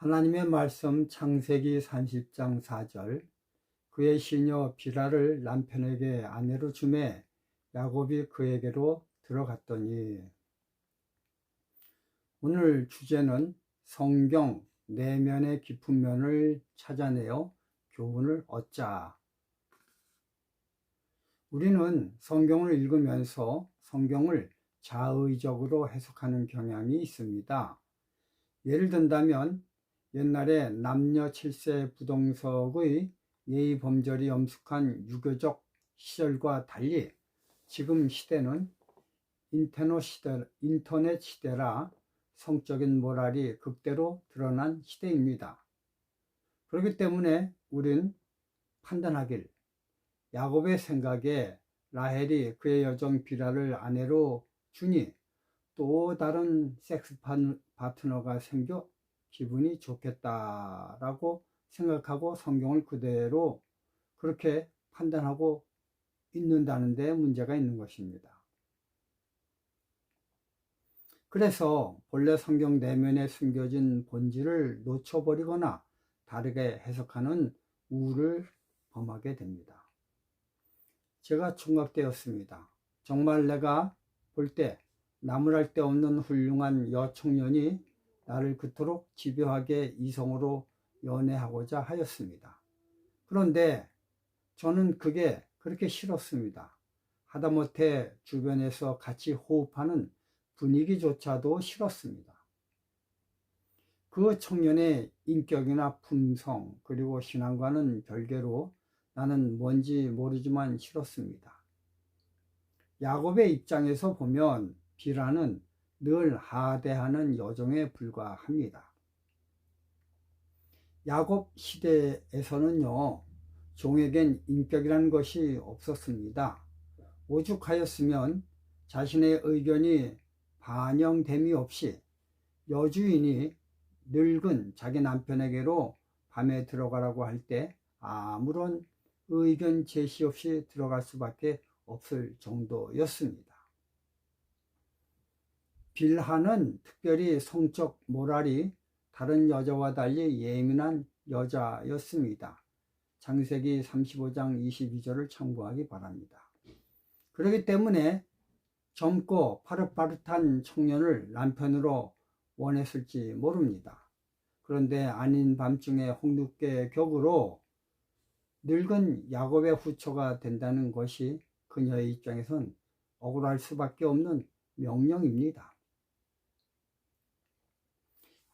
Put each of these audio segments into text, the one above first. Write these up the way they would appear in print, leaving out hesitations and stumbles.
하나님의 말씀 창세기 30장 4절. 그의 시녀 비라를 남편에게 아내로 주매 야곱이 그에게로 들어갔더니. 오늘 주제는 성경 내면의 깊은 면을 찾아내어 교훈을 얻자. 우리는 성경을 읽으면서 성경을 자의적으로 해석하는 경향이 있습니다. 예를 든다면 옛날에 남녀 7세 부동석의 예의 범절이 엄숙한 유교적 시절과 달리 지금 시대는 인터넷 시대라 성적인 모랄이 극대로 드러난 시대입니다. 그렇기 때문에 우린 판단하길, 야곱의 생각에 라헬이 그의 여종 비라를 아내로 주니 또 다른 섹스 파트너가 생겨 기분이 좋겠다라고 생각하고 성경을 그대로 그렇게 판단하고 있는다는 데 문제가 있는 것입니다. 그래서 본래 성경 내면에 숨겨진 본질을 놓쳐버리거나 다르게 해석하는 우를 범하게 됩니다. 제가 총각되었습니다. 정말 내가 볼 때 나무랄 데 없는 훌륭한 여청년이 나를 그토록 집요하게 이성으로 연애하고자 하였습니다. 그런데 저는 그게 그렇게 싫었습니다. 하다못해 주변에서 같이 호흡하는 분위기조차도 싫었습니다. 그 청년의 인격이나 품성 그리고 신앙과는 별개로 나는 뭔지 모르지만 싫었습니다. 야곱의 입장에서 보면 비라는 늘 하대하는 여종에 불과합니다. 야곱 시대에서는요, 종에겐 인격이라는 것이 없었습니다. 오죽하였으면 자신의 의견이 반영됨이 없이 여주인이 늙은 자기 남편에게로 밤에 들어가라고 할 때 아무런 의견 제시 없이 들어갈 수밖에 없을 정도였습니다. 빌하는 특별히 성적 모랄이 다른 여자와 달리 예민한 여자였습니다. 창세기 35장 22절을 참고하기 바랍니다. 그렇기 때문에 젊고 파릇파릇한 청년을 남편으로 원했을지 모릅니다. 그런데 아닌 밤중에 홍두깨 격으로 늙은 야곱의 후처가 된다는 것이 그녀의 입장에선 억울할 수밖에 없는 명령입니다.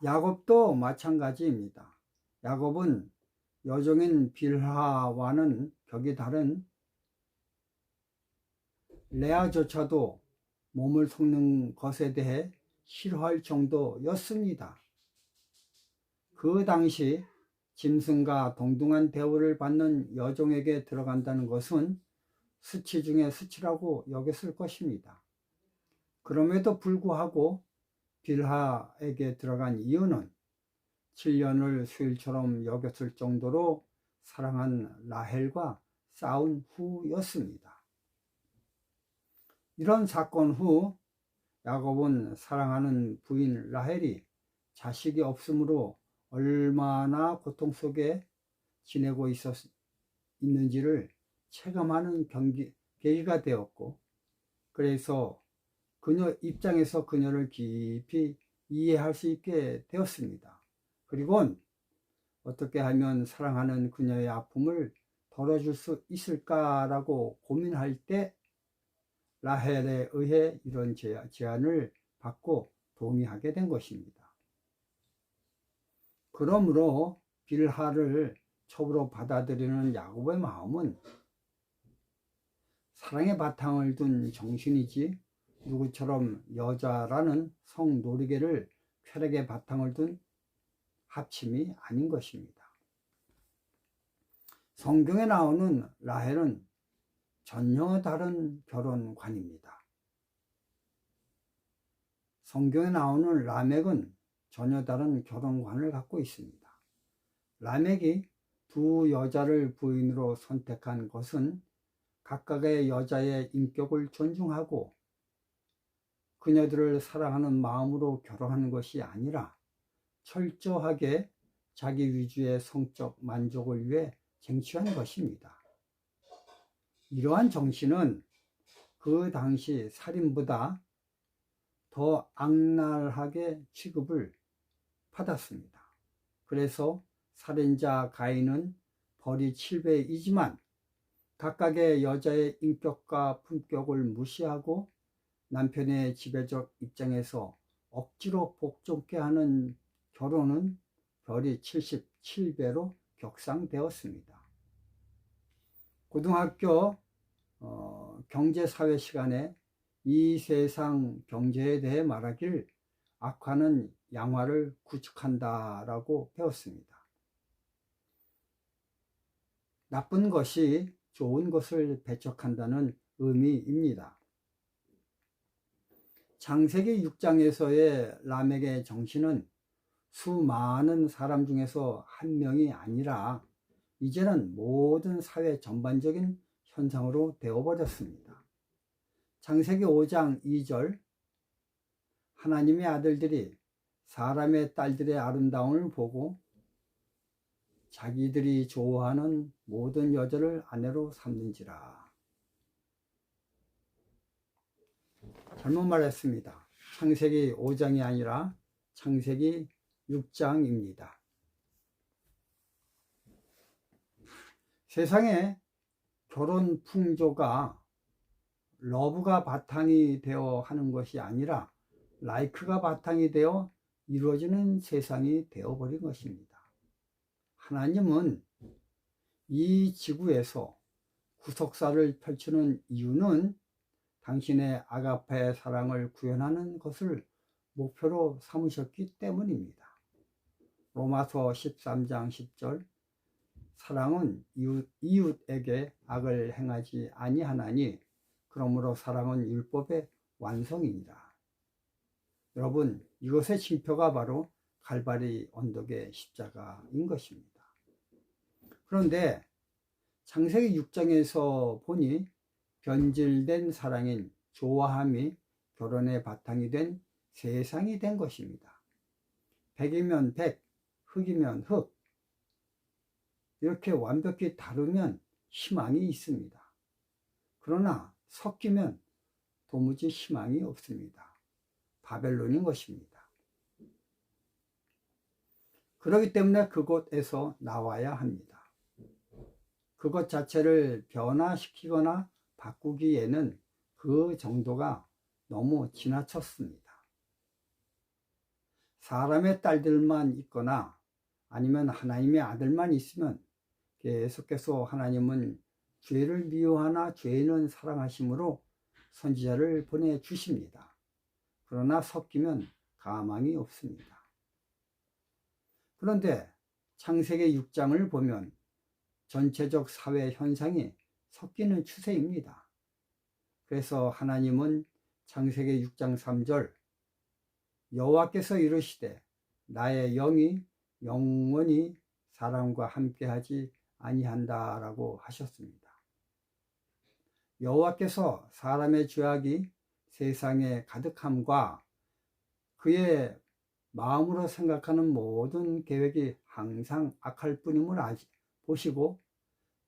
야곱도 마찬가지입니다. 야곱은 여종인 빌하와는 격이 다른 레아조차도 몸을 속는 것에 대해 싫어할 정도였습니다. 그 당시 짐승과 동등한 대우를 받는 여종에게 들어간다는 것은 수치 중에 수치라고 여겼을 것입니다. 그럼에도 불구하고 빌하에게 들어간 이유는 7년을 수일처럼 여겼을 정도로 사랑한 라헬과 싸운 후였습니다. 이런 사건 후 야곱은 사랑하는 부인 라헬이 자식이 없으므로 얼마나 고통 속에 지내고 있는지를 체감하는 계기가 되었고, 그래서 그녀 입장에서 그녀를 깊이 이해할 수 있게 되었습니다. 그리고 어떻게 하면 사랑하는 그녀의 아픔을 덜어줄 수 있을까라고 고민할 때 라헬에 의해 이런 제안을 받고 동의하게 된 것입니다. 그러므로 빌하를 첩으로 받아들이는 야곱의 마음은 사랑의 바탕을 둔 정신이지 누구처럼 여자라는 성노리개를 쾌락의 바탕을 둔 합침이 아닌 것입니다. 성경에 나오는 라헬은 전혀 다른 결혼관입니다. 성경에 나오는 라멕은 전혀 다른 결혼관을 갖고 있습니다. 라멕이 두 여자를 부인으로 선택한 것은 각각의 여자의 인격을 존중하고 그녀들을 사랑하는 마음으로 결혼하는 것이 아니라 철저하게 자기 위주의 성적 만족을 위해 쟁취한 것입니다. 이러한 정신은 그 당시 살인보다 더 악랄하게 취급을 받았습니다. 그래서 살인자 가인은 벌이 7배이지만 각각의 여자의 인격과 품격을 무시하고 남편의 지배적 입장에서 억지로 복종케 하는 결혼은 벌이 77배로 격상되었습니다. 고등학교 경제사회 시간에 이 세상 경제에 대해 말하길 악화는 양화를 구축한다라고 배웠습니다. 나쁜 것이 좋은 것을 배척한다는 의미입니다. 창세기 6장에서의 라멕의 정신은 수많은 사람 중에서 한 명이 아니라 이제는 모든 사회 전반적인 현상으로 되어버렸습니다. 창세기 5장 2절 하나님의 아들들이 사람의 딸들의 아름다움을 보고 자기들이 좋아하는 모든 여자를 아내로 삼는지라. 잘못 말했습니다. 창세기 5장이 아니라 창세기 6장입니다. 세상에 결혼 풍조가 러브가 바탕이 되어 하는 것이 아니라 라이크가 바탕이 되어 이루어지는 세상이 되어버린 것입니다. 하나님은 이 지구에서 구속사를 펼치는 이유는 당신의 아가페 사랑을 구현하는 것을 목표로 삼으셨기 때문입니다. 로마서 13장 10절 사랑은 이웃에게 악을 행하지 아니하나니 그러므로 사랑은 율법의 완성이니라. 여러분, 이것의 징표가 바로 갈바리 언덕의 십자가인 것입니다. 그런데 창세기 6장에서 보니 변질된 사랑인 좋아함이 결혼의 바탕이 된 세상이 된 것입니다. 백이면 백, 흑이면 흑, 이렇게 완벽히 다르면 희망이 있습니다. 그러나 섞이면 도무지 희망이 없습니다. 바벨론인 것입니다. 그렇기 때문에 그곳에서 나와야 합니다. 그것 자체를 변화시키거나 바꾸기에는 그 정도가 너무 지나쳤습니다. 사람의 딸들만 있거나 아니면 하나님의 아들만 있으면 계속해서 하나님은 죄를 미워하나 죄인은 사랑하심으로 선지자를 보내주십니다. 그러나 섞이면 가망이 없습니다. 그런데 창세기 6장을 보면 전체적 사회 현상이 섞이는 추세입니다. 그래서 하나님은 창세기 6장 3절 여호와께서 이르시되 나의 영이 영원히 사람과 함께하지 아니한다 라고 하셨습니다. 여호와께서 사람의 죄악이 세상에 가득함과 그의 마음으로 생각하는 모든 계획이 항상 악할 뿐임을 보시고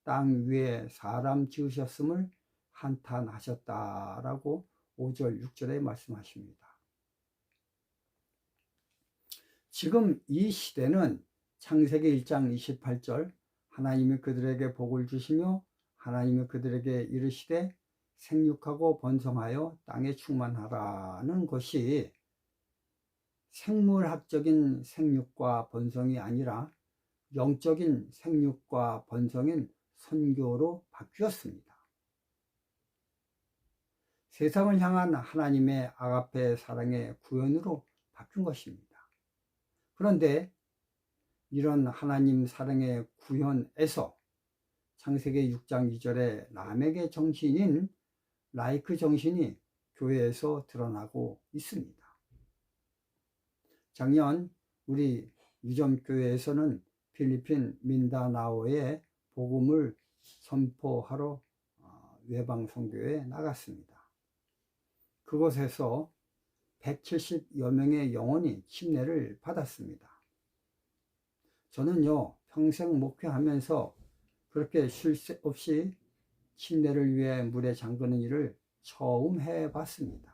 땅 위에 사람 지으셨음을 한탄하셨다라고 5절 6절에 말씀하십니다. 지금 이 시대는 창세기 1장 28절 하나님이 그들에게 복을 주시며 하나님이 그들에게 이르시되 생육하고 번성하여 땅에 충만하라는 것이 생물학적인 생육과 번성이 아니라 영적인 생육과 번성인 선교로 바뀌었습니다. 세상을 향한 하나님의 아가페 사랑의 구현으로 바뀐 것입니다. 그런데 이런 하나님 사랑의 구현에서 창세기 6장 2절의 라멕의 정신인 라이크 정신이 교회에서 드러나고 있습니다. 작년 우리 유점교회에서는 필리핀 민다나오에 복음을 선포하러 외방 선교에 나갔습니다. 그곳에서 170여 명의 영혼이 침례를 받았습니다. 저는요, 평생 목회하면서 그렇게 쉴 새 없이 침례를 위해 물에 잠그는 일을 처음 해봤습니다.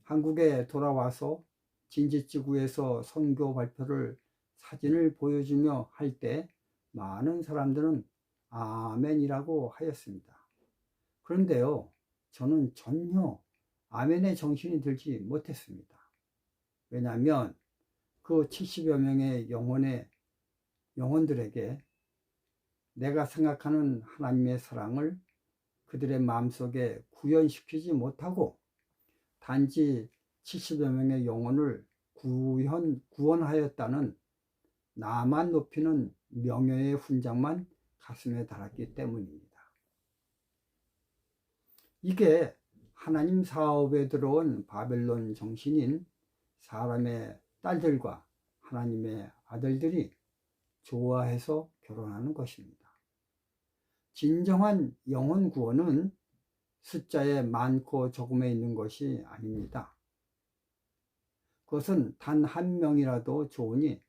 한국에 돌아와서 진지지구에서 선교 발표를 사진을 보여주며 할 때 많은 사람들은 아멘이라고 하였습니다. 그런데요, 저는 전혀 아멘의 정신이 들지 못했습니다. 왜냐하면 그 70여 명의 영혼들에게 내가 생각하는 하나님의 사랑을 그들의 마음속에 구현시키지 못하고 단지 70여 명의 영혼을 구원하였다는 나만 높이는 명예의 훈장만 가슴에 달았기 때문입니다. 이게 하나님 사업에 들어온 바벨론 정신인 사람의 딸들과 하나님의 아들들이 좋아해서 결혼하는 것입니다. 진정한 영혼 구원은 숫자에 많고 적음에 있는 것이 아닙니다. 그것은 단 한 명이라도 좋으니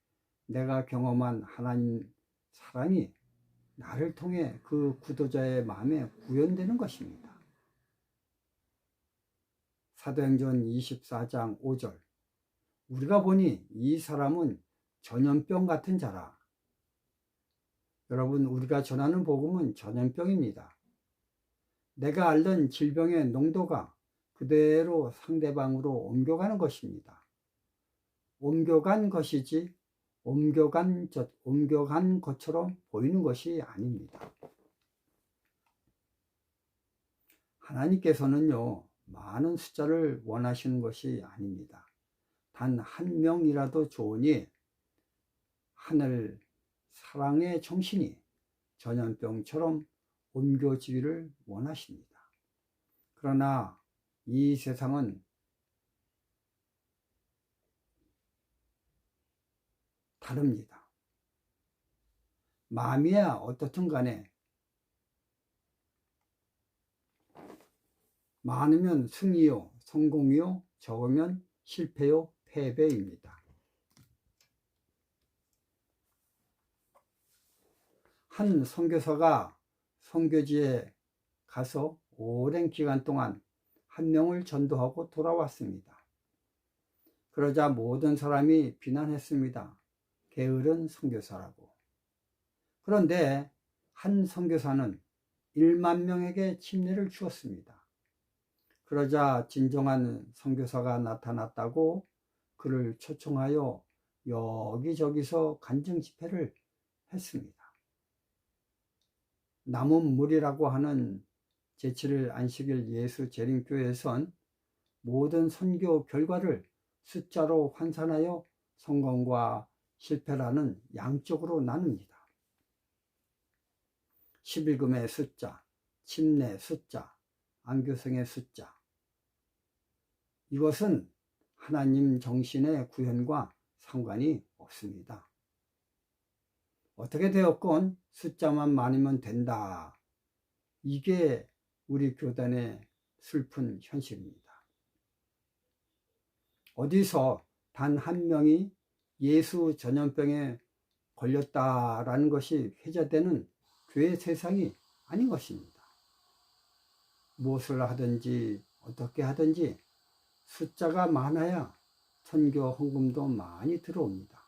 내가 경험한 하나님 사랑이 나를 통해 그 구도자의 마음에 구현되는 것입니다. 사도행전 24장 5절 우리가 보니 이 사람은 전염병 같은 자라. 여러분, 우리가 전하는 복음은 전염병입니다. 내가 앓는 질병의 농도가 그대로 상대방으로 옮겨가는 것입니다. 옮겨간 것이지 옮겨간 것처럼 보이는 것이 아닙니다. 하나님께서는요, 많은 숫자를 원하시는 것이 아닙니다. 단 한 명이라도 좋으니 하늘 사랑의 정신이 전염병처럼 옮겨지기를 원하십니다. 그러나 이 세상은 다릅니다. 마음이야 어떻든 간에 많으면 승리요, 성공이요, 적으면 실패요, 패배입니다. 한 선교사가 선교지에 가서 오랜 기간 동안 한 명을 전도하고 돌아왔습니다. 그러자 모든 사람이 비난했습니다. 게으른 선교사라고. 그런데 한 선교사는 1만 명에게 침례를 주었습니다. 그러자 진정한 선교사가 나타났다고 그를 초청하여 여기저기서 간증 집회를 했습니다. 남은 물이라고 하는 제7일 안식일 예수 재림교회에선 모든 선교 결과를 숫자로 환산하여 성공과 실패라는 양쪽으로 나눕니다. 11금의 숫자, 침례 숫자, 안교생의 숫자. 이것은 하나님 정신의 구현과 상관이 없습니다. 어떻게 되었건 숫자만 많으면 된다. 이게 우리 교단의 슬픈 현실입니다. 어디서 단 한 명이 예수 전염병에 걸렸다라는 것이 회자되는 교회 세상이 아닌 것입니다. 무엇을 하든지 어떻게 하든지 숫자가 많아야 선교 헌금도 많이 들어옵니다.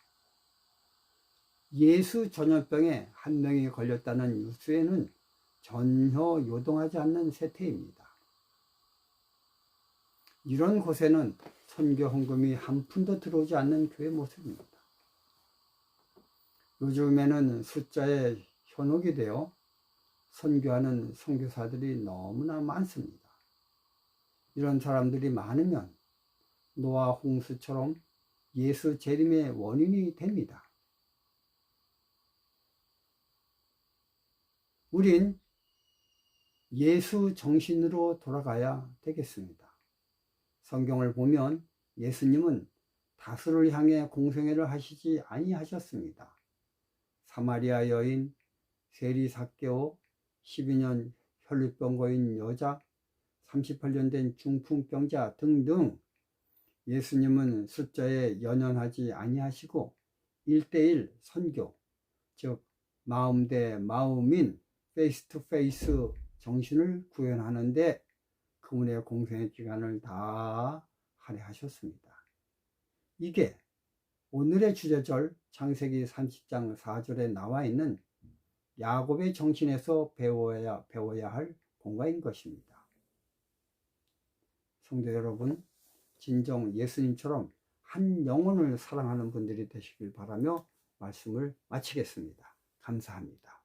예수 전염병에 한 명이 걸렸다는 뉴스에는 전혀 요동하지 않는 세태입니다. 이런 곳에는 선교 헌금이 한 푼도 들어오지 않는 교회 모습입니다. 요즘에는 숫자에 현혹이 되어 선교하는 선교사들이 너무나 많습니다. 이런 사람들이 많으면 노아 홍수처럼 예수 재림의 원인이 됩니다. 우린 예수 정신으로 돌아가야 되겠습니다. 성경을 보면 예수님은 다수를 향해 공생애를 하시지 아니하셨습니다. 사마리아 여인, 세리 삭개오, 12년 혈루병 고인 여자, 38년 된 중풍병자 등등 예수님은 숫자에 연연하지 아니하시고 1대1 선교, 즉 마음 대 마음인 페이스 투 페이스 정신을 구현하는데 그분의 공생의 기간을 다 할애하셨습니다. 이게 오늘의 주제절 창세기 30장 4절에 나와 있는 야곱의 정신에서 배워야 할 공과인 것입니다. 성도 여러분, 진정 예수님처럼 한 영혼을 사랑하는 분들이 되시길 바라며 말씀을 마치겠습니다. 감사합니다.